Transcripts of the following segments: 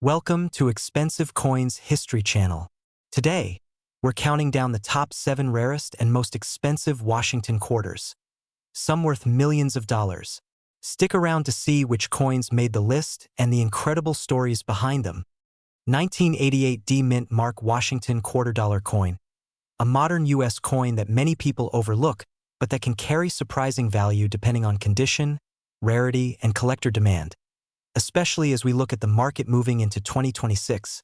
Welcome to Expensive Coins History Channel. Today, we're counting down the top 7 rarest and most expensive Washington quarters, some worth millions of dollars. Stick around to see which coins made the list and the incredible stories behind them. 1988 D Mint Mark Washington $quarter coin, a modern U.S. coin that many people overlook, but that can carry surprising value depending on condition, rarity, and collector demand. Especially as we look at the market moving into 2026.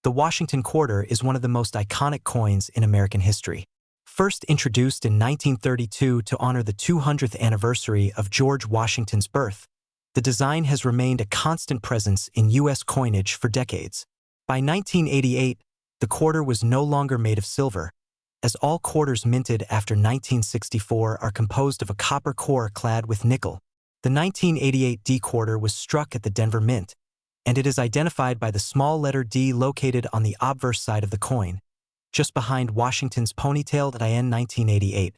The Washington quarter is one of the most iconic coins in American history. First introduced in 1932 to honor the 200th anniversary of George Washington's birth, the design has remained a constant presence in U.S. coinage for decades. By 1988, the quarter was no longer made of silver, as all quarters minted after 1964 are composed of a copper core clad with nickel. The 1988 D quarter was struck at the Denver Mint, and it is identified by the small letter D located on the obverse side of the coin, just behind Washington's ponytail in 1988.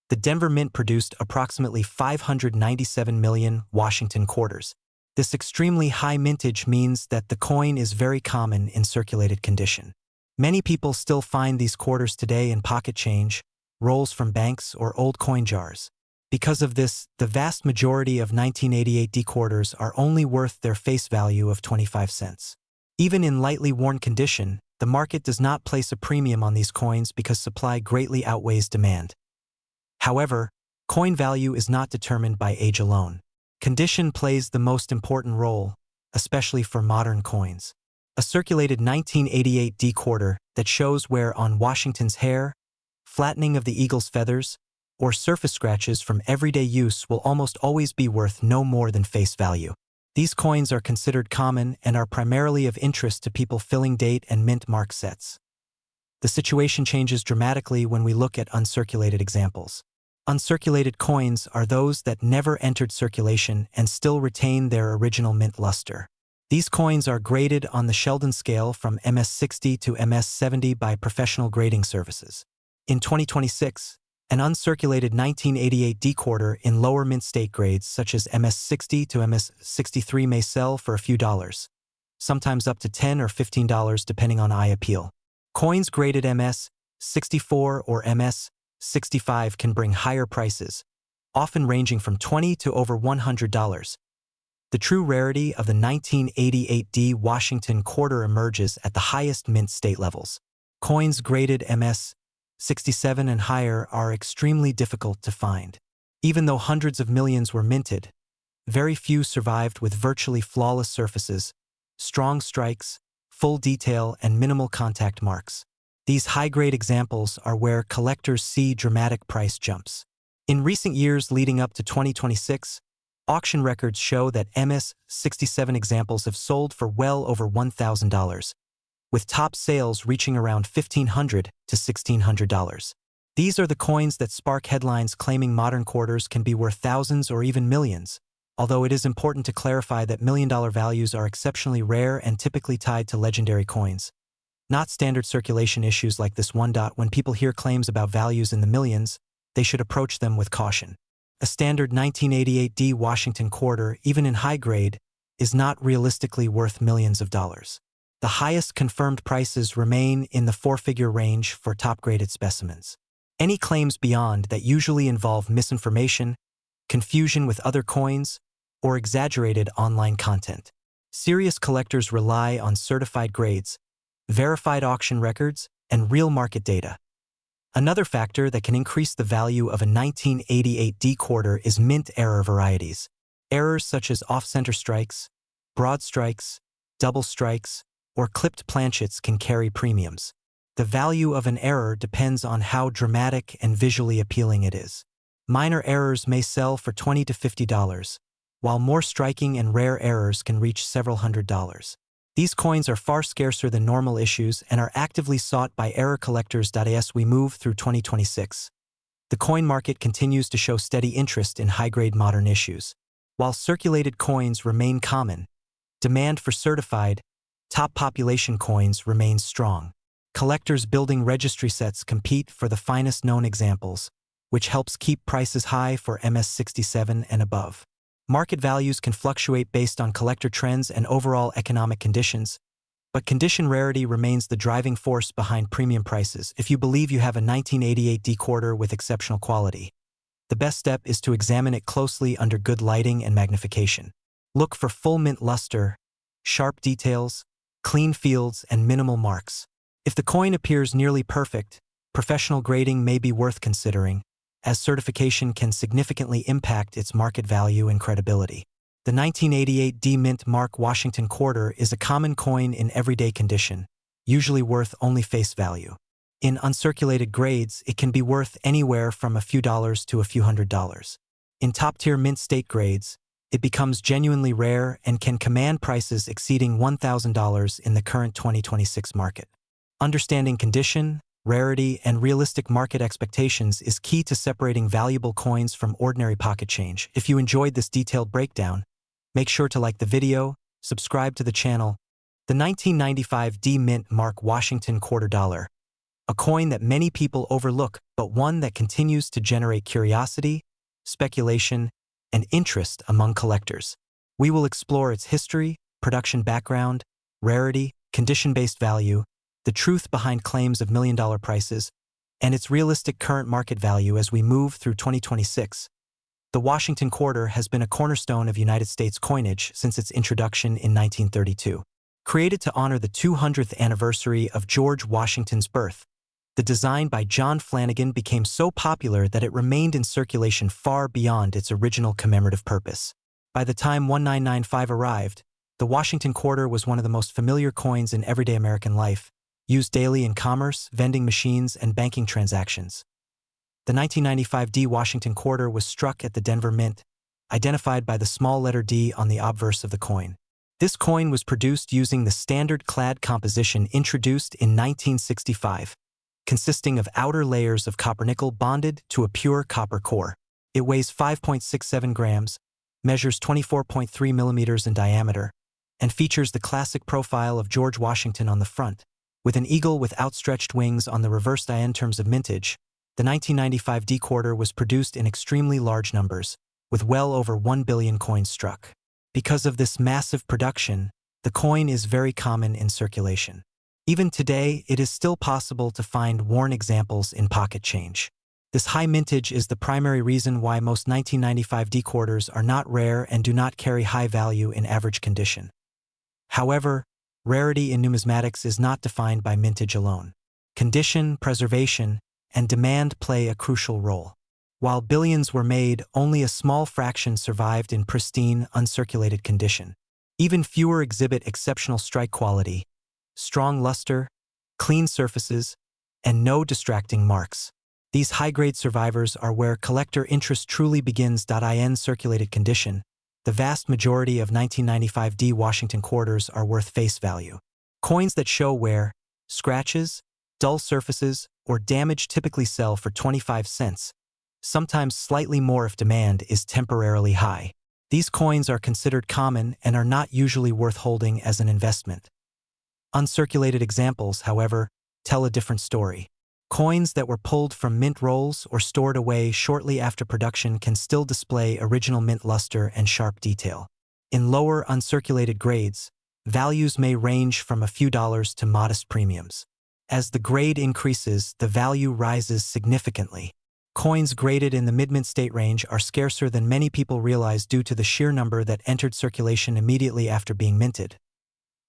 The Denver Mint produced approximately 597 million Washington quarters. This extremely high mintage means that the coin is very common in circulated condition. Many people still find these quarters today in pocket change, rolls from banks, or old coin jars. Because of this, the vast majority of 1988 D quarters are only worth their face value of 25 cents. Even in lightly worn condition, the market does not place a premium on these coins because supply greatly outweighs demand. However, coin value is not determined by age alone. Condition plays the most important role, especially for modern coins. A circulated 1988 D quarter that shows wear on Washington's hair, flattening of the eagle's feathers, or surface scratches from everyday use will almost always be worth no more than face value. These coins are considered common and are primarily of interest to people filling date and mint mark sets. The situation changes dramatically when we look at uncirculated examples. Uncirculated coins are those that never entered circulation and still retain their original mint luster. These coins are graded on the Sheldon scale from MS60 to MS70 by professional grading services. In 2026, an uncirculated 1988 D quarter in lower mint state grades such as MS60 to MS63 may sell for a few dollars, sometimes up to $10 or $15 depending on eye appeal. Coins graded MS64 or MS65 can bring higher prices, often ranging from $20 to over $100. The true rarity of the 1988 D Washington quarter emerges at the highest mint state levels. Coins graded MS67 and higher are extremely difficult to find. Even though hundreds of millions were minted, very few survived with virtually flawless surfaces, strong strikes, full detail, and minimal contact marks. These high-grade examples are where collectors see dramatic price jumps. In recent years leading up to 2026, auction records show that MS67 examples have sold for well over $1,000. With top sales reaching around $1,500 to $1,600. These are the coins that spark headlines claiming modern quarters can be worth thousands or even millions, although it is important to clarify that million-dollar values are exceptionally rare and typically tied to legendary coins, not standard circulation issues like this one. When people hear claims about values in the millions, they should approach them with caution. A standard 1988 D Washington quarter, even in high grade, is not realistically worth millions of dollars. The highest confirmed prices remain in the 4-figure range for top-graded specimens. Any claims beyond that usually involve misinformation, confusion with other coins, or exaggerated online content. Serious collectors rely on certified grades, verified auction records, and real market data. Another factor that can increase the value of a 1988 D quarter is mint error varieties. Errors such as off-center strikes, broad strikes, double strikes, or clipped planchets can carry premiums. The value of an error depends on how dramatic and visually appealing it is. Minor errors may sell for $20 to $50, while more striking and rare errors can reach several $100s. These coins are far scarcer than normal issues and are actively sought by error collectors. As we move through 2026, the coin market continues to show steady interest in high-grade modern issues. While circulated coins remain common, demand for certified, top population coins remains strong. Collectors building registry sets compete for the finest known examples, which helps keep prices high for MS67 and above. Market values can fluctuate based on collector trends and overall economic conditions, but condition rarity remains the driving force behind premium prices. If you believe you have a 1988 decorder with exceptional quality, the best step is to examine it closely under good lighting and magnification. Look for full mint luster, sharp details, clean fields, and minimal marks. If the coin appears nearly perfect, professional grading may be worth considering, as certification can significantly impact its market value and credibility. The 1988 D Mint Mark Washington quarter is a common coin in everyday condition, usually worth only face value. In uncirculated grades, it can be worth anywhere from a few dollars to a few $100s. In top-tier mint state grades, it becomes genuinely rare and can command prices exceeding $1,000 in the current 2026 market. Understanding condition, rarity, and realistic market expectations is key to separating valuable coins from ordinary pocket change. If you enjoyed this detailed breakdown, make sure to like the video, subscribe to the channel. The 1995 D Mint Mark Washington quarter dollar, a coin that many people overlook, but one that continues to generate curiosity, speculation, and interest among collectors. We will explore its history, production background, rarity, condition-based value, the truth behind claims of million-dollar prices, and its realistic current market value as we move through 2026. The Washington quarter has been a cornerstone of United States coinage since its introduction in 1932. Created to honor the 200th anniversary of George Washington's birth, the design by John Flanagan became so popular that it remained in circulation far beyond its original commemorative purpose. By the time 1995 arrived, the Washington quarter was one of the most familiar coins in everyday American life, used daily in commerce, vending machines, and banking transactions. The 1995 D Washington quarter was struck at the Denver Mint, identified by the small letter D on the obverse of the coin. This coin was produced using the standard clad composition introduced in 1965, consisting of outer layers of copper-nickel bonded to a pure copper core. It weighs 5.67 grams, measures 24.3 millimeters in diameter, and features the classic profile of George Washington on the front, with an eagle with outstretched wings on the reverse die. In terms of mintage, the 1995 D quarter was produced in extremely large numbers, with well over 1 billion coins struck. Because of this massive production, the coin is very common in circulation. Even today, it is still possible to find worn examples in pocket change. This high mintage is the primary reason why most 1995 D quarters are not rare and do not carry high value in average condition. However, rarity in numismatics is not defined by mintage alone. Condition, preservation, and demand play a crucial role. While billions were made, only a small fraction survived in pristine, uncirculated condition. Even fewer exhibit exceptional strike quality, strong luster, clean surfaces, and no distracting marks. These high-grade survivors are where collector interest truly begins. In circulated condition, the vast majority of 1995 D Washington quarters are worth face value. Coins that show wear, scratches, dull surfaces, or damage typically sell for 25 cents, sometimes slightly more if demand is temporarily high. These coins are considered common and are not usually worth holding as an investment. Uncirculated examples, however, tell a different story. Coins that were pulled from mint rolls or stored away shortly after production can still display original mint luster and sharp detail. In lower uncirculated grades, values may range from a few dollars to modest premiums. As the grade increases, the value rises significantly. Coins graded in the mid-mint state range are scarcer than many people realize due to the sheer number that entered circulation immediately after being minted.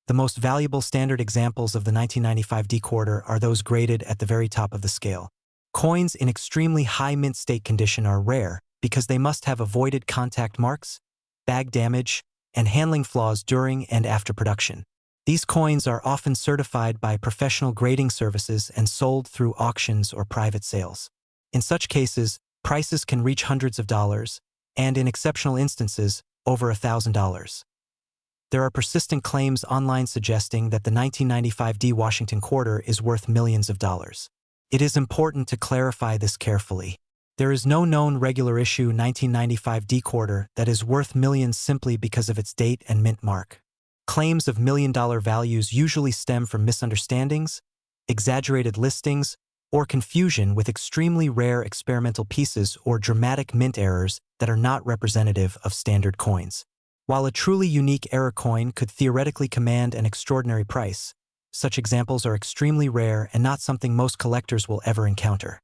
The most valuable standard examples of the 1995 D quarter are those graded at the very top of the scale. Coins in extremely high mint state condition are rare because they must have avoided contact marks, bag damage, and handling flaws during and after production. These coins are often certified by professional grading services and sold through auctions or private sales. In such cases, prices can reach hundreds of dollars, and in exceptional instances, over $1,000. There are persistent claims online suggesting that the 1995 D Washington quarter is worth millions of dollars. It is important to clarify this carefully. There is no known regular issue 1995 D quarter that is worth millions simply because of its date and mint mark. Claims of million-dollar values usually stem from misunderstandings, exaggerated listings, or confusion with extremely rare experimental pieces or dramatic mint errors that are not representative of standard coins. While a truly unique error coin could theoretically command an extraordinary price, such examples are extremely rare and not something most collectors will ever encounter.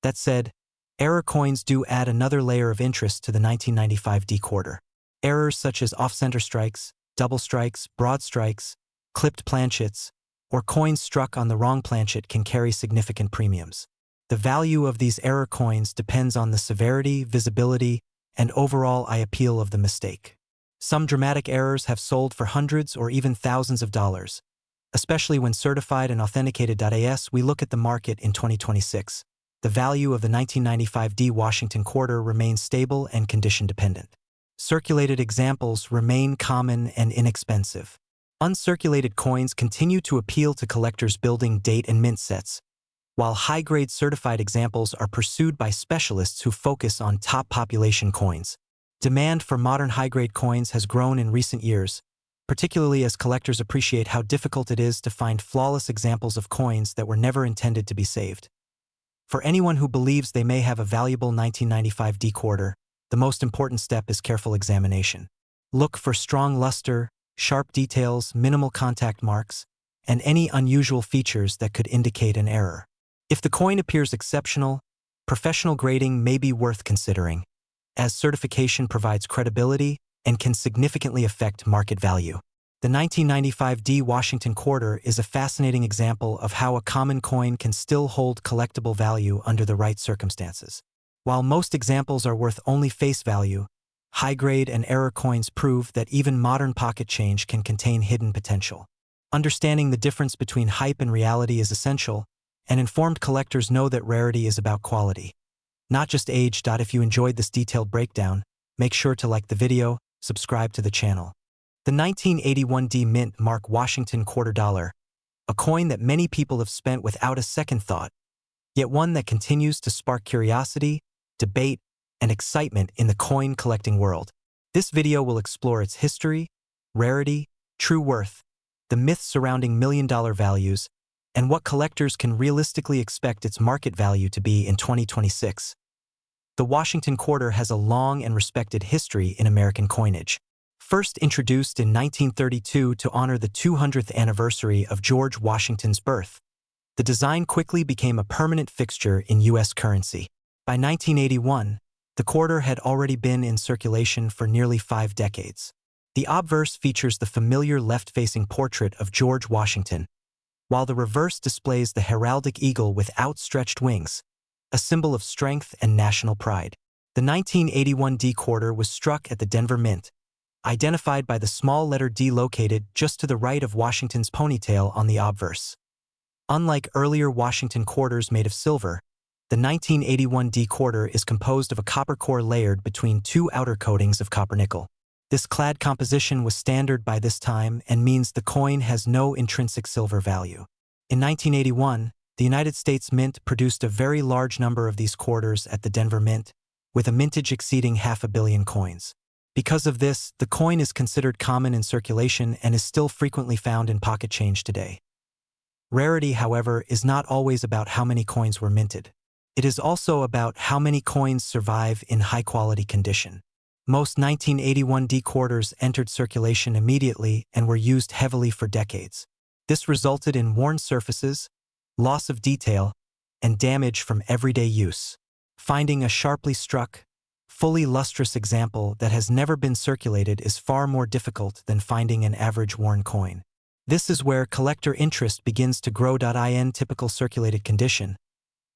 That said, error coins do add another layer of interest to the 1995 D quarter. Errors such as off-center strikes, double strikes, broad strikes, clipped planchets, or coins struck on the wrong planchet can carry significant premiums. The value of these error coins depends on the severity, visibility, and overall eye appeal of the mistake. Some dramatic errors have sold for hundreds or even thousands of dollars. Especially when certified and authenticated. As we look at the market in 2026, the value of the 1995 D Washington quarter remains stable and condition-dependent. Circulated examples remain common and inexpensive. Uncirculated coins continue to appeal to collectors building date and mint sets, while high-grade certified examples are pursued by specialists who focus on top population coins. Demand for modern high-grade coins has grown in recent years, particularly as collectors appreciate how difficult it is to find flawless examples of coins that were never intended to be saved. For anyone who believes they may have a valuable 1995 D quarter, the most important step is careful examination. Look for strong luster, sharp details, minimal contact marks, and any unusual features that could indicate an error. If the coin appears exceptional, professional grading may be worth considering, as certification provides credibility and can significantly affect market value. The 1995 D Washington quarter is a fascinating example of how a common coin can still hold collectible value under the right circumstances. While most examples are worth only face value, high-grade and error coins prove that even modern pocket change can contain hidden potential. Understanding the difference between hype and reality is essential, and informed collectors know that rarity is about quality, not just age. If you enjoyed this detailed breakdown, make sure to like the video, subscribe to the channel. The 1981 D Mint Mark Washington quarter dollar, a coin that many people have spent without a second thought, yet one that continues to spark curiosity, debate, and excitement in the coin collecting world. This video will explore its history, rarity, true worth, the myths surrounding million-dollar values, and what collectors can realistically expect its market value to be in 2026. The Washington quarter has a long and respected history in American coinage. First introduced in 1932 to honor the 200th anniversary of George Washington's birth, the design quickly became a permanent fixture in U.S. currency. By 1981, the quarter had already been in circulation for nearly 5 decades. The obverse features the familiar left-facing portrait of George Washington, while the reverse displays the heraldic eagle with outstretched wings, a symbol of strength and national pride. The 1981 D quarter was struck at the Denver Mint, identified by the small letter D located just to the right of Washington's ponytail on the obverse. Unlike earlier Washington quarters made of silver, the 1981 D quarter is composed of a copper core layered between 2 outer coatings of copper nickel. This clad composition was standard by this time and means the coin has no intrinsic silver value. In 1981, the United States Mint produced a very large number of these quarters at the Denver Mint, with a mintage exceeding 500 million coins. Because of this, the coin is considered common in circulation and is still frequently found in pocket change today. Rarity, however, is not always about how many coins were minted. It is also about how many coins survive in high-quality condition. Most 1981 D quarters entered circulation immediately and were used heavily for decades. This resulted in worn surfaces, loss of detail, and damage from everyday use. Finding a sharply struck, fully lustrous example that has never been circulated is far more difficult than finding an average worn coin. This is where collector interest begins to grow. In typical circulated condition,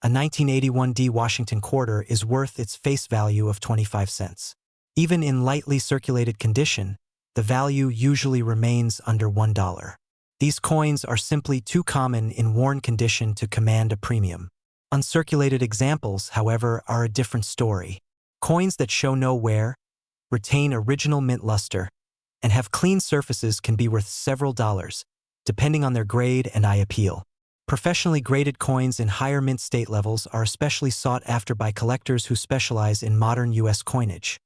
a 1981 D Washington quarter is worth its face value of 25 cents. Even in lightly circulated condition, the value usually remains under $1. These coins are simply too common in worn condition to command a premium. Uncirculated examples, however, are a different story. Coins that show no wear, retain original mint luster, and have clean surfaces can be worth several dollars, depending on their grade and eye appeal. Professionally graded coins in higher mint state levels are especially sought after by collectors who specialize in modern U.S. coinage.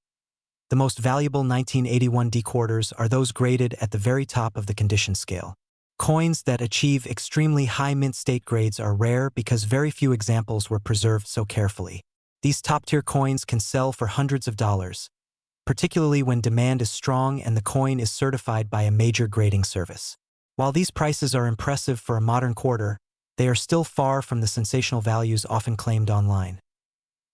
The most valuable 1981 D quarters are those graded at the very top of the condition scale. Coins that achieve extremely high mint state grades are rare because very few examples were preserved so carefully. These top-tier coins can sell for hundreds of dollars, particularly when demand is strong and the coin is certified by a major grading service. While these prices are impressive for a modern quarter, they are still far from the sensational values often claimed online.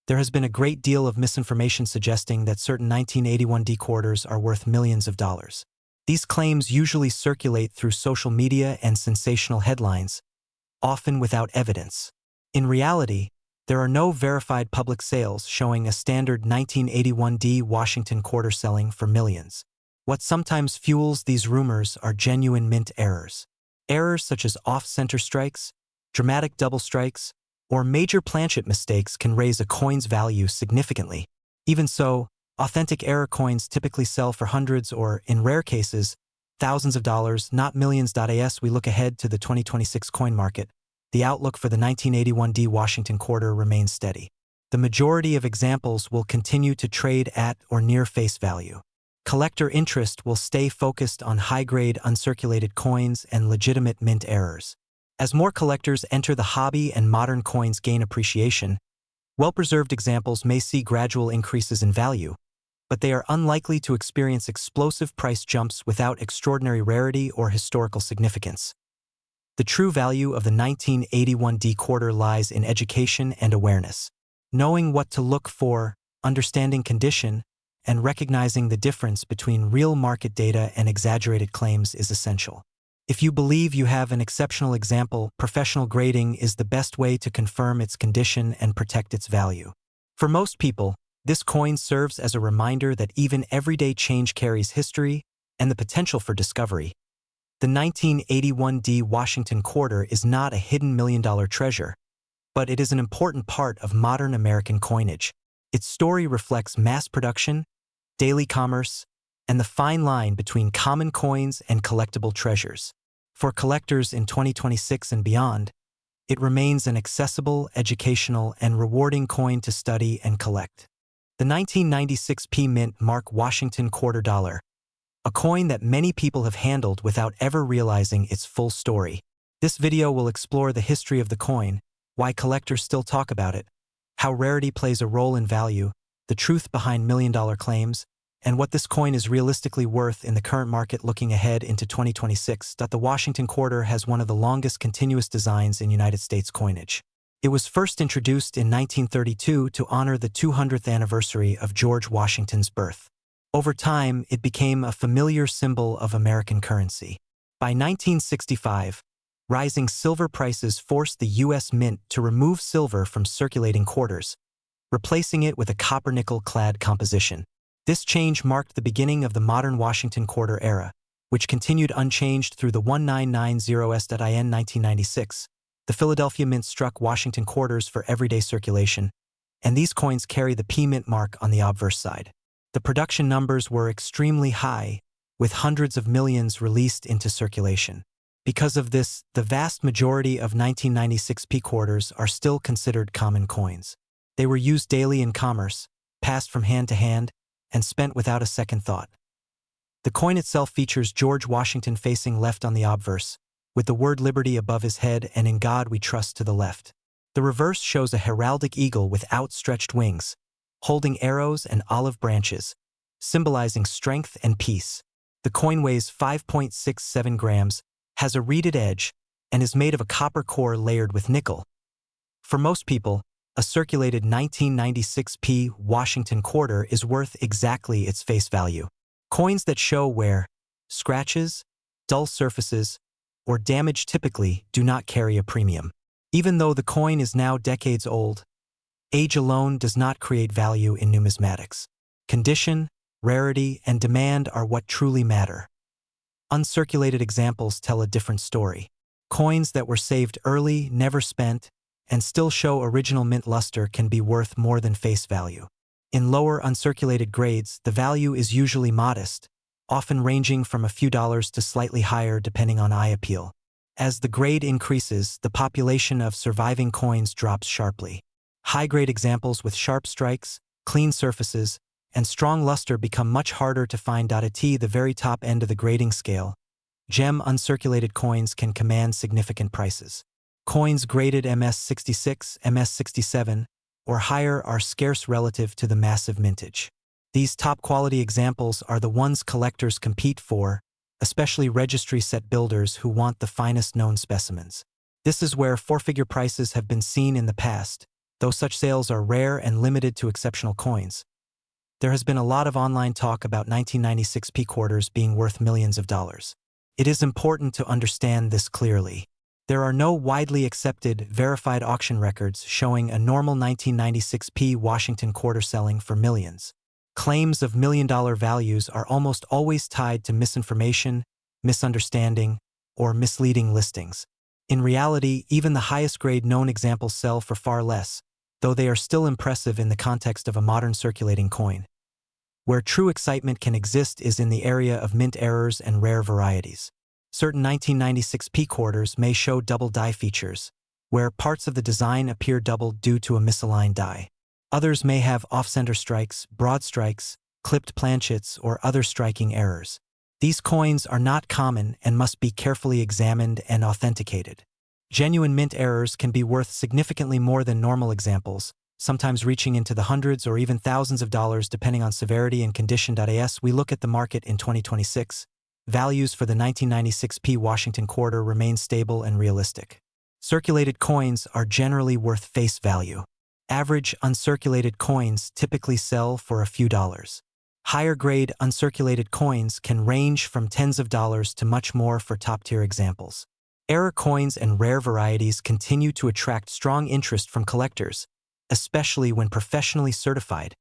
There has been a great deal of misinformation suggesting that certain 1981D quarters are worth millions of dollars. These claims usually circulate through social media and sensational headlines, often without evidence. In reality, there are no verified public sales showing a standard 1981D Washington quarter selling for millions. What sometimes fuels these rumors are genuine mint errors. Errors such as off-center strikes, dramatic double strikes, or major planchet mistakes can raise a coin's value significantly. Even so, authentic error coins typically sell for hundreds or, in rare cases, thousands of dollars, not millions. As we look ahead to the 2026 coin market, the outlook for the 1981D Washington quarter remains steady. The majority of examples will continue to trade at or near face value. Collector interest will stay focused on high-grade uncirculated coins and legitimate mint errors. As more collectors enter the hobby and modern coins gain appreciation, well-preserved examples may see gradual increases in value, but they are unlikely to experience explosive price jumps without extraordinary rarity or historical significance. The true value of the 1981D quarter lies in education and awareness. Knowing what to look for, understanding condition, and recognizing the difference between real market data and exaggerated claims is essential. If you believe you have an exceptional example, professional grading is the best way to confirm its condition and protect its value. For most people, this coin serves as a reminder that even everyday change carries history and the potential for discovery. The 1981D Washington quarter is not a hidden million-dollar treasure, but it is an important part of modern American coinage. Its story reflects mass production, daily commerce, and the fine line between common coins and collectible treasures. For collectors in 2026 and beyond, it remains an accessible, educational, and rewarding coin to study and collect. The 1996 P Mint Mark Washington Quarter Dollar, a coin that many people have handled without ever realizing its full story. This video will explore the history of the coin, why collectors still talk about it, how rarity plays a role in value, the truth behind million-dollar claims, and what this coin is realistically worth in the current market. Looking ahead into 2026, the Washington Quarter has one of the longest continuous designs in United States coinage. It was first introduced in 1932 to honor the 200th anniversary of George Washington's birth. Over time, it became a familiar symbol of American currency. By 1965, rising silver prices forced the U.S. Mint to remove silver from circulating quarters, replacing it with a copper-nickel-clad composition. This change marked the beginning of the modern Washington Quarter era, which continued unchanged through the 1990s. In 1996, the Philadelphia Mint struck Washington quarters for everyday circulation, and these coins carry the P Mint mark on the obverse side. The production numbers were extremely high, with hundreds of millions released into circulation. Because of this, the vast majority of 1996 P quarters are still considered common coins. They were used daily in commerce, passed from hand to hand, and spent without a second thought. The coin itself features George Washington facing left on the obverse, with the word liberty above his head and in God we trust to the left. The reverse shows a heraldic eagle with outstretched wings, holding arrows and olive branches, symbolizing strength and peace. The coin weighs 5.67 grams, has a reeded edge, and is made of a copper core layered with nickel. For most people, a circulated 1996 P Washington quarter is worth exactly its face value. Coins that show wear, scratches, dull surfaces, or damage typically do not carry a premium. Even though the coin is now decades old, age alone does not create value in numismatics. Condition, rarity, and demand are what truly matter. Uncirculated examples tell a different story. Coins that were saved early, never spent, and still show original mint luster can be worth more than face value. In lower uncirculated grades, the value is usually modest, often ranging from a few dollars to slightly higher depending on eye appeal. As the grade increases, the population of surviving coins drops sharply. High-grade examples with sharp strikes, clean surfaces, and strong luster become much harder to find. At the very top end of the grading scale, gem uncirculated coins can command significant prices. Coins graded MS66, MS67, or higher are scarce relative to the massive mintage. These top-quality examples are the ones collectors compete for, especially registry set builders who want the finest known specimens. This is where four-figure prices have been seen in the past, though such sales are rare and limited to exceptional coins. There has been a lot of online talk about 1996 P quarters being worth millions of dollars. It is important to understand this clearly. There are no widely accepted, verified auction records showing a normal 1996 P Washington quarter selling for millions. Claims of million-dollar values are almost always tied to misinformation, misunderstanding, or misleading listings. In reality, even the highest-grade known examples sell for far less, though they are still impressive in the context of a modern circulating coin. Where true excitement can exist is in the area of mint errors and rare varieties. Certain 1996 P quarters may show double die features, where parts of the design appear doubled due to a misaligned die. Others may have off-center strikes, broad strikes, clipped planchets, or other striking errors. These coins are not common and must be carefully examined and authenticated. Genuine mint errors can be worth significantly more than normal examples, sometimes reaching into the hundreds or even thousands of dollars depending on severity and condition. As we look at the market in 2026, values for the 1996 P Washington quarter remain stable and realistic. Circulated coins are generally worth face value. Average uncirculated coins typically sell for a few dollars. Higher-grade uncirculated coins can range from tens of dollars to much more for top-tier examples. Error coins and rare varieties continue to attract strong interest from collectors, especially when professionally certified.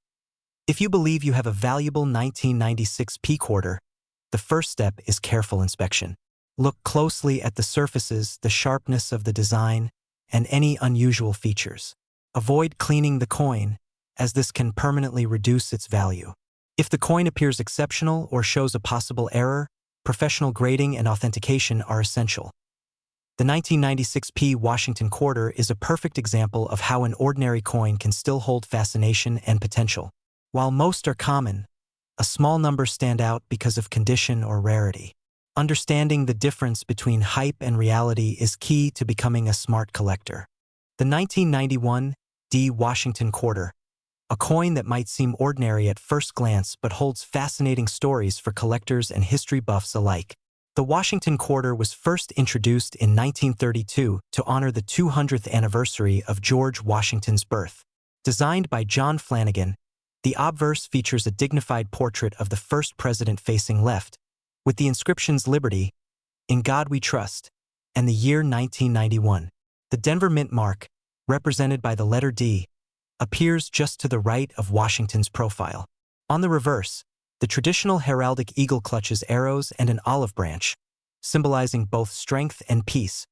If you believe you have a valuable 1996 P quarter, the first step is careful inspection. Look closely at the surfaces, the sharpness of the design, and any unusual features. Avoid cleaning the coin, as this can permanently reduce its value. If the coin appears exceptional or shows a possible error, professional grading and authentication are essential. The 1996 P Washington quarter is a perfect example of how an ordinary coin can still hold fascination and potential. While most are common, a small number stand out because of condition or rarity. Understanding the difference between hype and reality is key to becoming a smart collector. The 1991 D Washington quarter, a coin that might seem ordinary at first glance but holds fascinating stories for collectors and history buffs alike. The Washington quarter was first introduced in 1932 to honor the 200th anniversary of George Washington's birth. Designed by John Flanagan, the obverse features a dignified portrait of the first president facing left, with the inscriptions Liberty, In God We Trust, and the year 1991. The Denver Mint mark, represented by the letter D, appears just to the right of Washington's profile. On the reverse, the traditional heraldic eagle clutches arrows and an olive branch, symbolizing both strength and peace,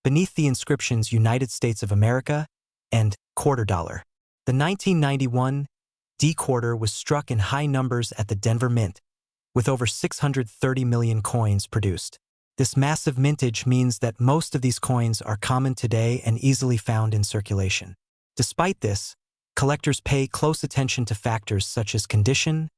beneath the inscriptions United States of America and quarter dollar. The 1991 D quarter was struck in high numbers at the Denver Mint, with over 630 million coins produced. This massive mintage means that most of these coins are common today and easily found in circulation. Despite this, collectors pay close attention to factors such as condition,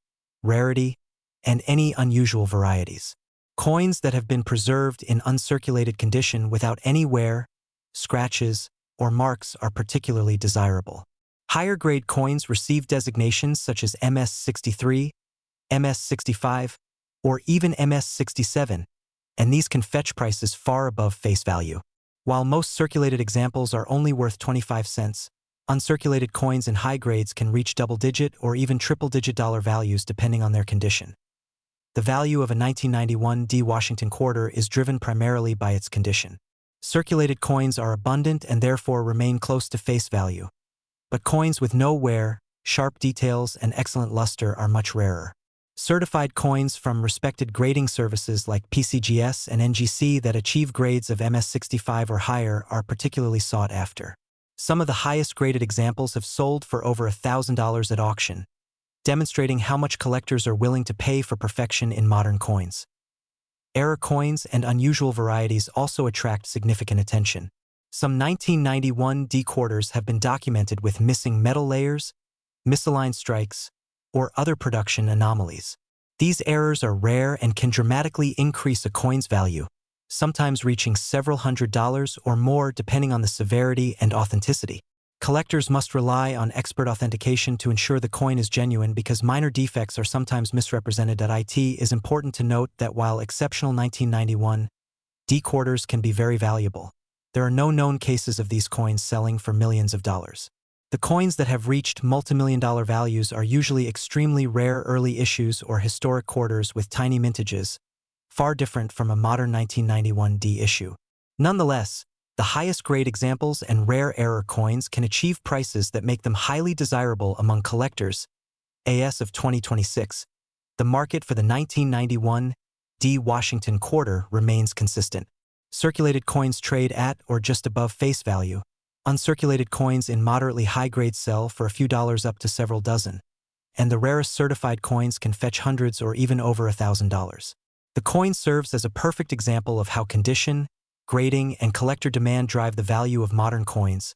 rarity, and any unusual varieties. Coins that have been preserved in uncirculated condition without any wear, scratches, or marks are particularly desirable. Higher-grade coins receive designations such as MS63, MS65, or even MS67, and these can fetch prices far above face value. While most circulated examples are only worth 25 cents, uncirculated coins in high grades can reach double-digit or even triple-digit dollar values depending on their condition. The value of a 1991 D Washington quarter is driven primarily by its condition. Circulated coins are abundant and therefore remain close to face value. But coins with no wear, sharp details, and excellent luster are much rarer. Certified coins from respected grading services like PCGS and NGC that achieve grades of MS65 or higher are particularly sought after. Some of the highest graded examples have sold for over $1,000 at auction, demonstrating how much collectors are willing to pay for perfection in modern coins. Error coins and unusual varieties also attract significant attention. Some 1991 D quarters have been documented with missing metal layers, misaligned strikes, or other production anomalies. These errors are rare and can dramatically increase a coin's value, sometimes reaching several $100s or more depending on the severity and authenticity. Collectors must rely on expert authentication to ensure the coin is genuine because minor defects are sometimes misrepresented. It is important to note that while exceptional 1991 D quarters can be very valuable, there are no known cases of these coins selling for millions of dollars. The coins that have reached multimillion-dollar values are usually extremely rare early issues or historic quarters with tiny mintages, far different from a modern 1991 D issue. Nonetheless, the highest-grade examples and rare error coins can achieve prices that make them highly desirable among collectors. As of 2026, the market for the 1991 D Washington quarter remains consistent. Circulated coins trade at or just above face value. Uncirculated coins in moderately high grade sell for a few dollars up to several dozen. And the rarest certified coins can fetch hundreds or even over $1,000. The coin serves as a perfect example of how condition, grading, and collector demand drive the value of modern coins.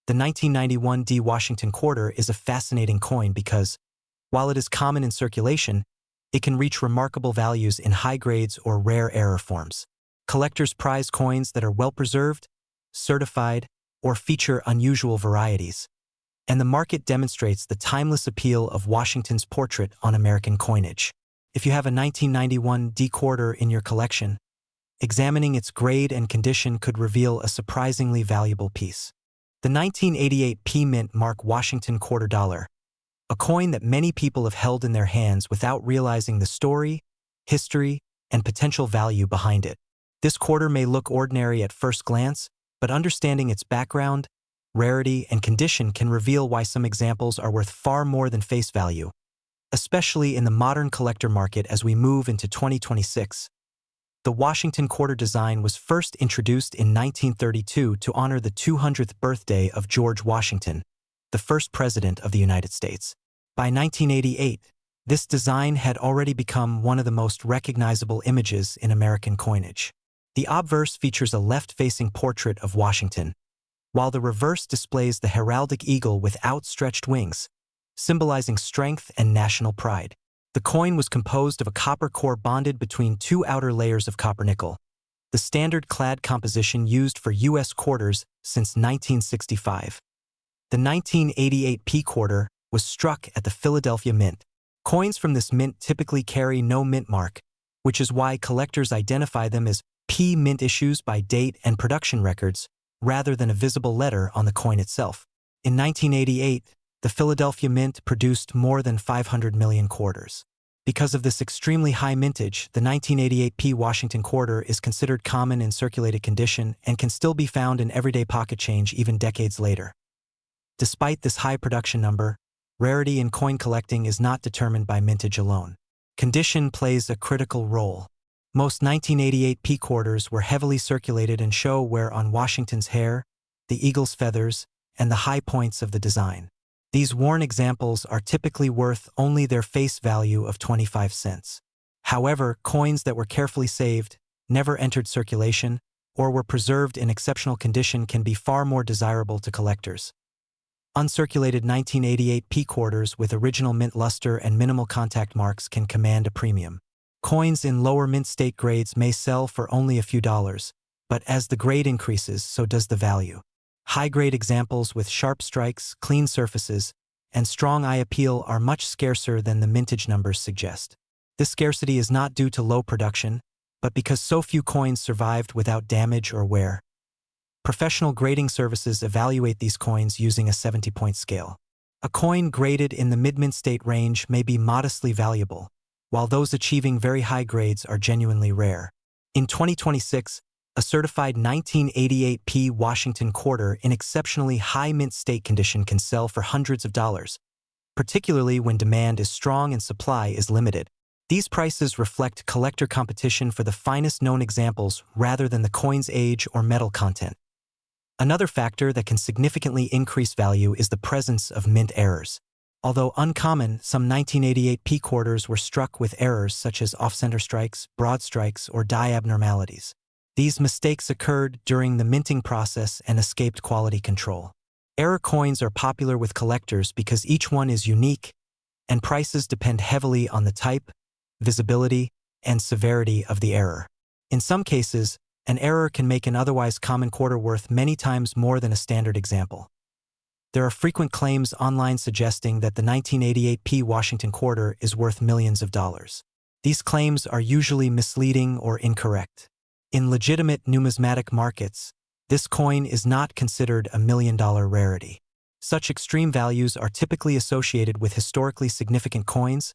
The 1991 D Washington quarter is a fascinating coin because, while it is common in circulation, it can reach remarkable values in high grades or rare error forms. Collectors prize coins that are well-preserved, certified, or feature unusual varieties. And the market demonstrates the timeless appeal of Washington's portrait on American coinage. If you have a 1991 D quarter in your collection, examining its grade and condition could reveal a surprisingly valuable piece. The 1988 P Mint Mark Washington quarter dollar, a coin that many people have held in their hands without realizing the story, history, and potential value behind it. This quarter may look ordinary at first glance, but understanding its background, rarity, and condition can reveal why some examples are worth far more than face value, especially in the modern collector market as we move into 2026. The Washington quarter design was first introduced in 1932 to honor the 200th birthday of George Washington, the first president of the United States. By 1988, this design had already become one of the most recognizable images in American coinage. The obverse features a left-facing portrait of Washington, while the reverse displays the heraldic eagle with outstretched wings, symbolizing strength and national pride. The coin was composed of a copper core bonded between two outer layers of copper-nickel, the standard clad composition used for U.S. quarters since 1965. The 1988 P quarter was struck at the Philadelphia Mint. Coins from this mint typically carry no mint mark, which is why collectors identify them as P mint issues by date and production records, rather than a visible letter on the coin itself. In 1988, the Philadelphia Mint produced more than 500 million quarters. Because of this extremely high mintage, the 1988 P Washington quarter is considered common in circulated condition and can still be found in everyday pocket change even decades later. Despite this high production number, rarity in coin collecting is not determined by mintage alone. Condition plays a critical role. Most 1988 P quarters were heavily circulated and show wear on Washington's hair, the eagle's feathers, and the high points of the design. These worn examples are typically worth only their face value of 25 cents. However, coins that were carefully saved, never entered circulation, or were preserved in exceptional condition can be far more desirable to collectors. Uncirculated 1988 P quarters with original mint luster and minimal contact marks can command a premium. Coins in lower mint state grades may sell for only a few dollars, but as the grade increases, so does the value. High-grade examples with sharp strikes, clean surfaces, and strong eye appeal are much scarcer than the mintage numbers suggest. This scarcity is not due to low production, but because so few coins survived without damage or wear. Professional grading services evaluate these coins using a 70-point scale. A coin graded in the mid-mint state range may be modestly valuable, while those achieving very high grades are genuinely rare. In 2026, a certified 1988 P Washington quarter in exceptionally high mint state condition can sell for hundreds of dollars, particularly when demand is strong and supply is limited. These prices reflect collector competition for the finest known examples rather than the coin's age or metal content. Another factor that can significantly increase value is the presence of mint errors. Although uncommon, some 1988 P quarters were struck with errors such as off-center strikes, broad strikes, or die abnormalities. These mistakes occurred during the minting process and escaped quality control. Error coins are popular with collectors because each one is unique, and prices depend heavily on the type, visibility, and severity of the error. In some cases, an error can make an otherwise common quarter worth many times more than a standard example. There are frequent claims online suggesting that the 1988 P Washington quarter is worth millions of dollars. These claims are usually misleading or incorrect. In legitimate numismatic markets, this coin is not considered a million-dollar rarity. Such extreme values are typically associated with historically significant coins,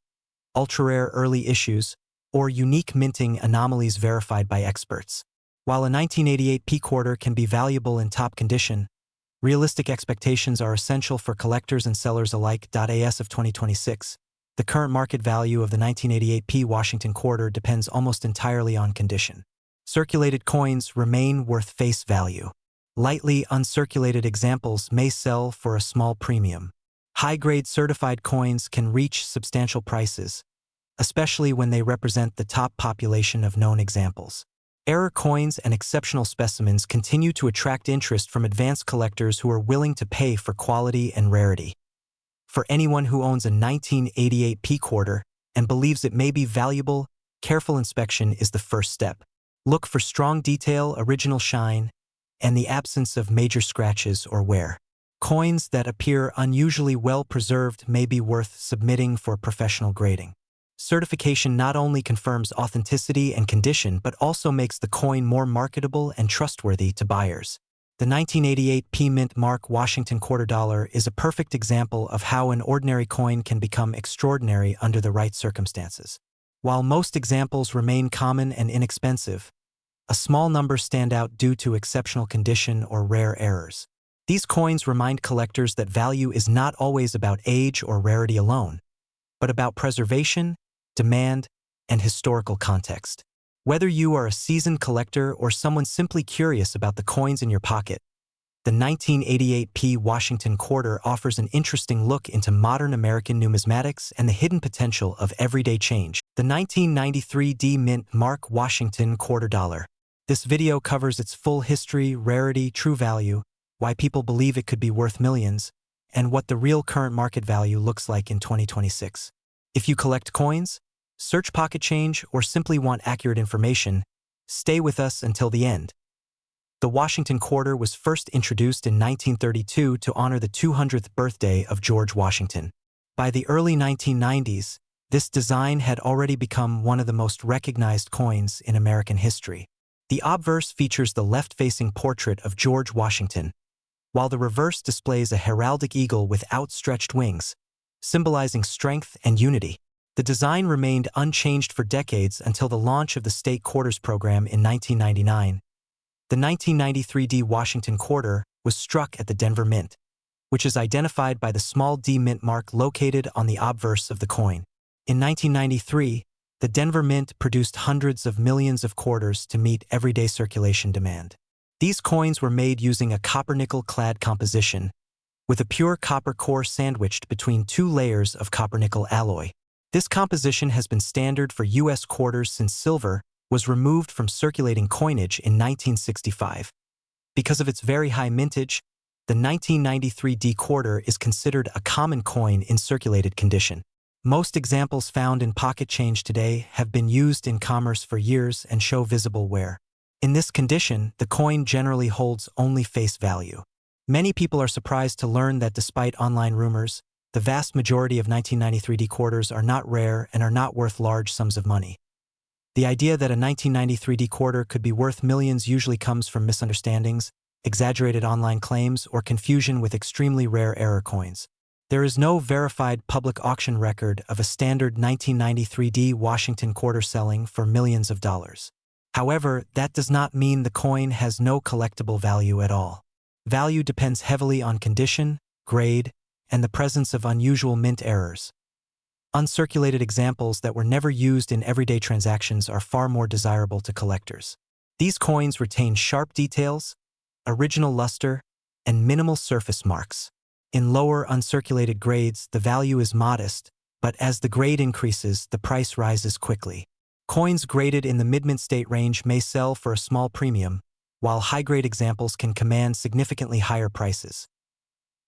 ultra-rare early issues, or unique minting anomalies verified by experts. While a 1988 P quarter can be valuable in top condition, realistic expectations are essential for collectors and sellers alike. As of 2026, the current market value of the 1988 P Washington quarter depends almost entirely on condition. Circulated coins remain worth face value. Lightly uncirculated examples may sell for a small premium. High-grade certified coins can reach substantial prices, especially when they represent the top population of known examples. Error coins and exceptional specimens continue to attract interest from advanced collectors who are willing to pay for quality and rarity. For anyone who owns a 1988 P quarter and believes it may be valuable, careful inspection is the first step. Look for strong detail, original shine, and the absence of major scratches or wear. Coins that appear unusually well preserved may be worth submitting for professional grading. Certification not only confirms authenticity and condition but also makes the coin more marketable and trustworthy to buyers. The 1988 P Mint Mark Washington quarter dollar is a perfect example of how an ordinary coin can become extraordinary under the right circumstances. While most examples remain common and inexpensive, a small number stand out due to exceptional condition or rare errors. These coins remind collectors that value is not always about age or rarity alone, but about preservation, demand, and historical context. Whether you are a seasoned collector or someone simply curious about the coins in your pocket, the 1988 P Washington quarter offers an interesting look into modern American numismatics and the hidden potential of everyday change. The 1993 D Mint Mark Washington quarter dollar. This video covers its full history, rarity, true value, why people believe it could be worth millions, and what the real current market value looks like in 2026. If you collect coins, search pocket change, or simply want accurate information, stay with us until the end. The Washington quarter was first introduced in 1932 to honor the 200th birthday of George Washington. By the early 1990s, this design had already become one of the most recognized coins in American history. The obverse features the left-facing portrait of George Washington, while the reverse displays a heraldic eagle with outstretched wings, symbolizing strength and unity. The design remained unchanged for decades until the launch of the state quarters program in 1999. The 1993 D Washington quarter was struck at the Denver Mint, which is identified by the small D Mint mark located on the obverse of the coin. In 1993, the Denver Mint produced hundreds of millions of quarters to meet everyday circulation demand. These coins were made using a copper-nickel clad composition, with a pure copper core sandwiched between two layers of copper-nickel alloy. This composition has been standard for U.S. quarters since silver was removed from circulating coinage in 1965. Because of its very high mintage, the 1993 D quarter is considered a common coin in circulated condition. Most examples found in pocket change today have been used in commerce for years and show visible wear. In this condition, the coin generally holds only face value. Many people are surprised to learn that despite online rumors, the vast majority of 1993 D quarters are not rare and are not worth large sums of money. The idea that a 1993 D quarter could be worth millions usually comes from misunderstandings, exaggerated online claims, or confusion with extremely rare error coins. There is no verified public auction record of a standard 1993 D Washington quarter selling for millions of dollars. However, that does not mean the coin has no collectible value at all. Value depends heavily on condition, grade, and the presence of unusual mint errors. Uncirculated examples that were never used in everyday transactions are far more desirable to collectors. These coins retain sharp details, original luster, and minimal surface marks. In lower uncirculated grades, the value is modest, but as the grade increases, the price rises quickly. Coins graded in the mid-mint state range may sell for a small premium, while high-grade examples can command significantly higher prices.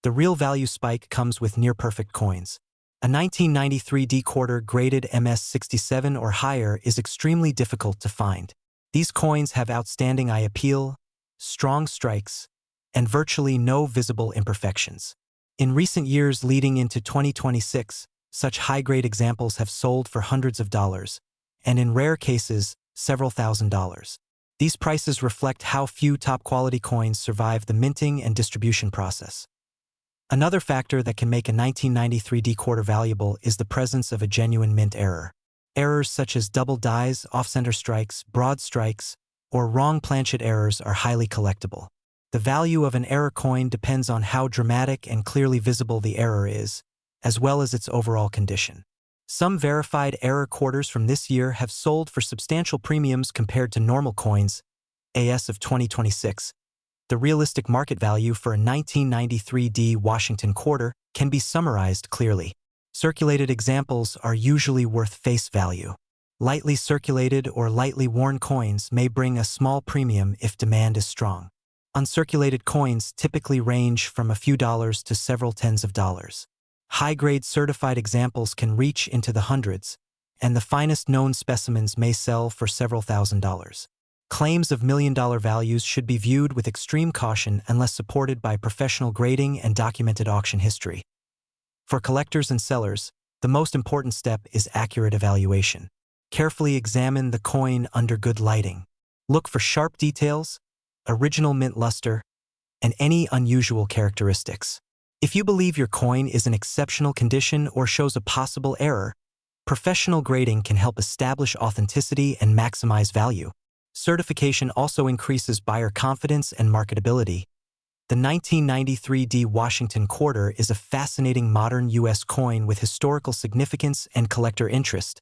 The real value spike comes with near-perfect coins. A 1993 D quarter graded MS67 or higher is extremely difficult to find. These coins have outstanding eye appeal, strong strikes, and virtually no visible imperfections. In recent years leading into 2026, such high-grade examples have sold for hundreds of dollars, and in rare cases, several $1,000s. These prices reflect how few top-quality coins survive the minting and distribution process. Another factor that can make a 1993 D quarter valuable is the presence of a genuine mint error. Errors such as double dies, off-center strikes, broad strikes, or wrong planchet errors are highly collectible. The value of an error coin depends on how dramatic and clearly visible the error is, as well as its overall condition. Some verified error quarters from this year have sold for substantial premiums compared to normal coins. As of 2026, the realistic market value for a 1993 D Washington quarter can be summarized clearly. Circulated examples are usually worth face value. Lightly circulated or lightly worn coins may bring a small premium if demand is strong. Uncirculated coins typically range from a few dollars to several tens of dollars. High-grade certified examples can reach into the hundreds, and the finest known specimens may sell for several $1,000s. Claims of million-dollar values should be viewed with extreme caution unless supported by professional grading and documented auction history. For collectors and sellers, the most important step is accurate evaluation. Carefully examine the coin under good lighting. Look for sharp details, original mint luster, and any unusual characteristics. If you believe your coin is in exceptional condition or shows a possible error, professional grading can help establish authenticity and maximize value. Certification also increases buyer confidence and marketability. The 1993 D Washington quarter is a fascinating modern U.S. coin with historical significance and collector interest,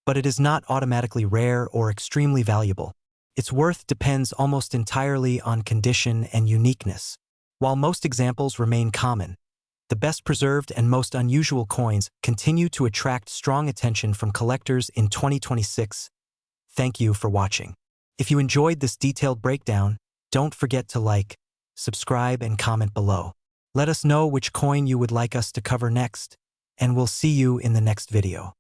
but it is not automatically rare or extremely valuable. Its worth depends almost entirely on condition and uniqueness. While most examples remain common, the best preserved and most unusual coins continue to attract strong attention from collectors in 2026. Thank you for watching. If you enjoyed this detailed breakdown, don't forget to like, subscribe, and comment below. Let us know which coin you would like us to cover next, and we'll see you in the next video.